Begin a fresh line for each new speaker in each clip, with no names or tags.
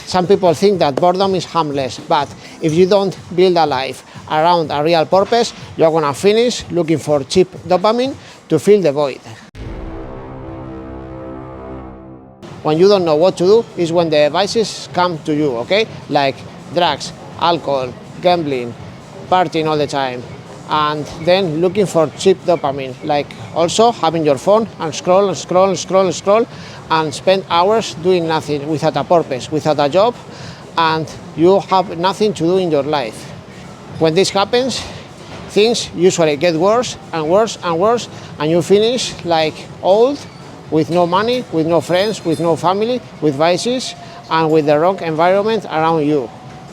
Some people think that boredom is harmless, but if you don't build a life around a real purpose, you're gonna finish looking for cheap dopamine to fill the void. When you don't know what to do is when the vices come to you, okay? Like drugs, alcohol, gambling, partying all the time, and then looking for cheap dopamine, like also having your phone and scroll and spend hours doing nothing without a purpose, without a job, and you have nothing to do in your life. When this happens, things usually get worse and worse and worse, and you finish like old, with no money, with no friends, with no family, with vices, and with the wrong environment around you.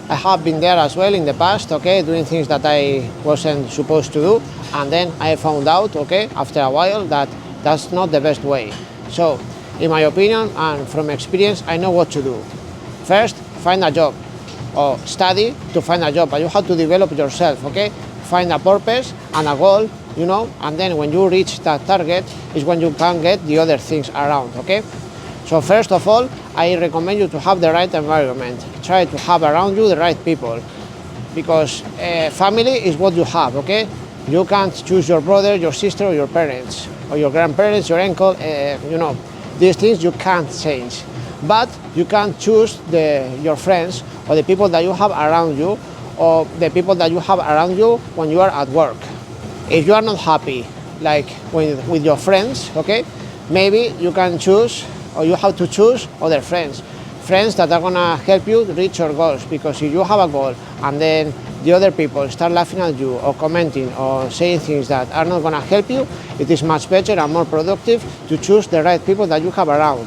I have been there as well in the past, okay, doing things that I wasn't supposed to do, and then I found out, okay, after a while, that that's not the best way. So, in my opinion and from experience, I know what to do. First, find a job, or study to find a job, but you have to develop yourself, okay? Find a purpose and a goal, you know, and then when you reach that target is when you can get the other things around, okay? So first of all, I recommend you to have the right environment. Try to have around you the right people, because family is what you have, okay? You can't choose your brother, your sister, or your parents, or your grandparents, your uncle, you know, these things you can't change. But you can choose your friends or the people that you have around you, or the people that you have around you when you are at work. If you are not happy, like with your friends, okay, maybe you can choose, or you have to choose other friends that are gonna help you reach your goals. Because if you have a goal and then the other people start laughing at you or commenting or saying things that are not gonna help you, it is much better and more productive to choose the right people that you have around.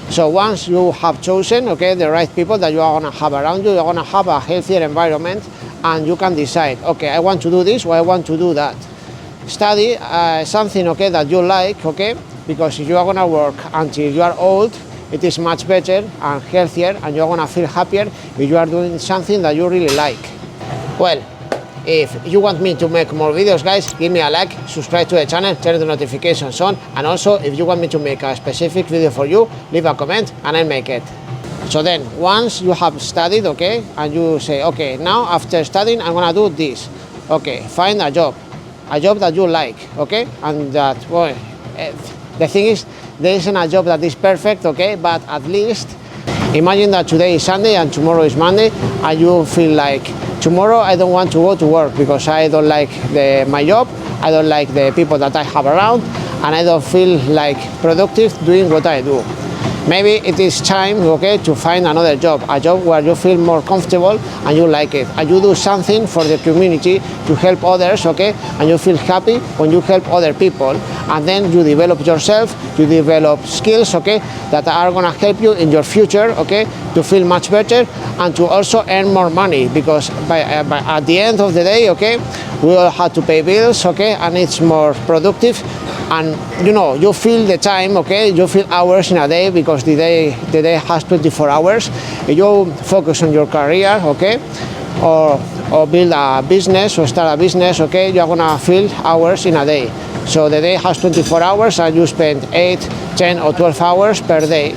So once you have chosen, okay, the right people that you are gonna have around you, you're gonna have a healthier environment, and you can decide, okay, I want to do this or I want to do that. Study something, okay, that you like, okay, because if you are gonna work until you are old, it is much better and healthier, and you're gonna feel happier if you are doing something that you really like. Well, if you want me to make more videos, guys, give me a like, subscribe to the channel, turn the notifications on, and also if you want me to make a specific video for you, leave a comment and I'll make it. So then, once you have studied, okay, and you say, okay, now after studying, I'm gonna do this. Okay, find a job that you like, okay, and that, well, the thing is, there isn't a job that is perfect, okay, but at least imagine that today is Sunday and tomorrow is Monday, and you feel like, tomorrow I don't want to go to work because I don't like my job, I don't like the people that I have around, and I don't feel like productive doing what I do. Maybe it is time, okay, to find another job, a job where you feel more comfortable and you like it, and you do something for the community to help others, okay, and you feel happy when you help other people, and then you develop yourself, you develop skills, okay, that are gonna help you in your future, okay, to feel much better and to also earn more money, because by at the end of the day, okay, we all have to pay bills, okay, and it's more productive. And you know, you feel the time, okay, you feel hours in a day, because the day has 24 hours. If you focus on your career, okay, or build a business or start a business, okay, you're gonna feel hours in a day. So the day has 24 hours and you spend 8, 10 or 12 hours per day.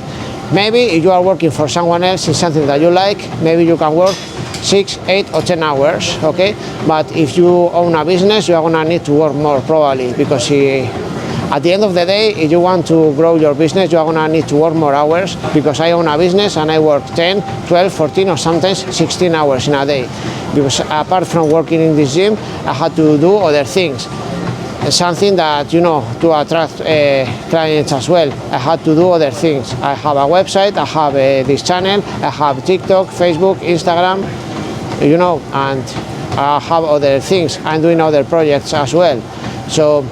Maybe if you are working for someone else in something that you like, maybe you can work 6, 8 or 10 hours, okay? But if you own a business, you're gonna need to work more probably, because at the end of the day, if you want to grow your business, you're gonna need to work more hours, because I own a business and I work 10, 12, 14 or sometimes 16 hours in a day. Because apart from working in this gym, I had to do other things. Something that, you know, to attract clients as well, I had to do other things. I have a website, I have this channel, I have TikTok, Facebook, Instagram, you know, and I have other things. I'm doing other projects as well. So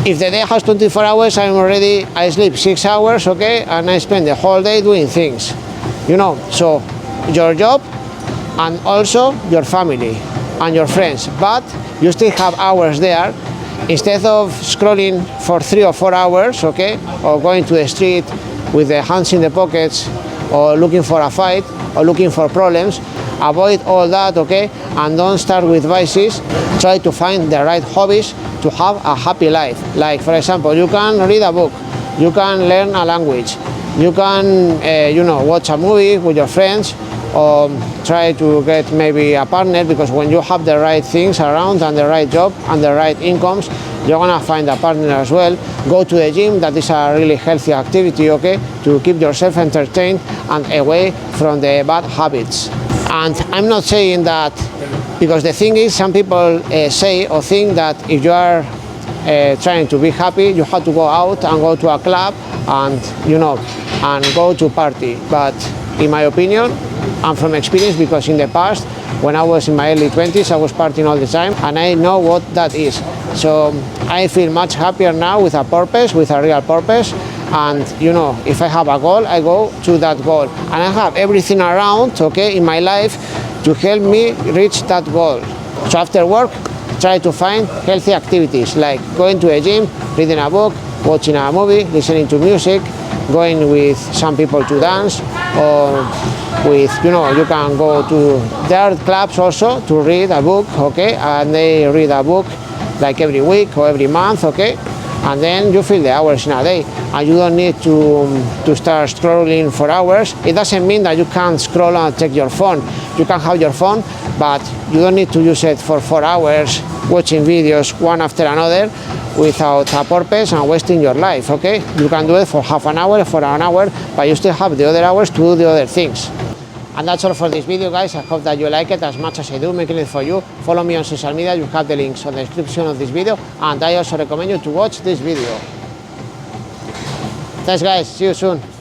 if the day has 24 hours, I sleep 6 hours, okay, and I spend the whole day doing things, you know. So your job and also your family and your friends, but you still have hours there. Instead of scrolling for 3 or 4 hours, okay, or going to the street with the hands in the pockets, or looking for a fight, or looking for problems, avoid all that, okay, and don't start with vices. Try to find the right hobbies to have a happy life. Like, for example, you can read a book, you can learn a language, You can, watch a movie with your friends, or try to get maybe a partner, because when you have the right things around and the right job and the right incomes, you're gonna find a partner as well. Go to the gym. That is a really healthy activity, okay, to keep yourself entertained and away from the bad habits. And I'm not saying that, because the thing is, some people say or think that if you are trying to be happy, you have to go out and go to a club and and go to party. But in my opinion, and from experience, because in the past, when I was in my early 20s, I was partying all the time, and I know what that is. So I feel much happier now with a purpose, with a real purpose. And if I have a goal, I go to that goal, and I have everything around, okay, in my life to help me reach that goal. So after work, try to find healthy activities, like going to a gym, reading a book, watching a movie, listening to music, going with some people to dance, or with, you can go to, there are clubs also to read a book, okay, and they read a book like every week or every month, okay, and then you fill the hours in a day, and you don't need to start scrolling for hours. It doesn't mean that you can't scroll and check your phone. You can have your phone, but you don't need to use it for 4 hours watching videos one after another without a purpose and wasting your life, okay? You can do it for half an hour, for an hour, but you still have the other hours to do the other things. And that's all for this video, guys. I hope that you like it as much as I do making it for you. Follow me on social media. You have the links on the description of this video, and I also recommend you to watch this video. Thanks, guys. See you soon.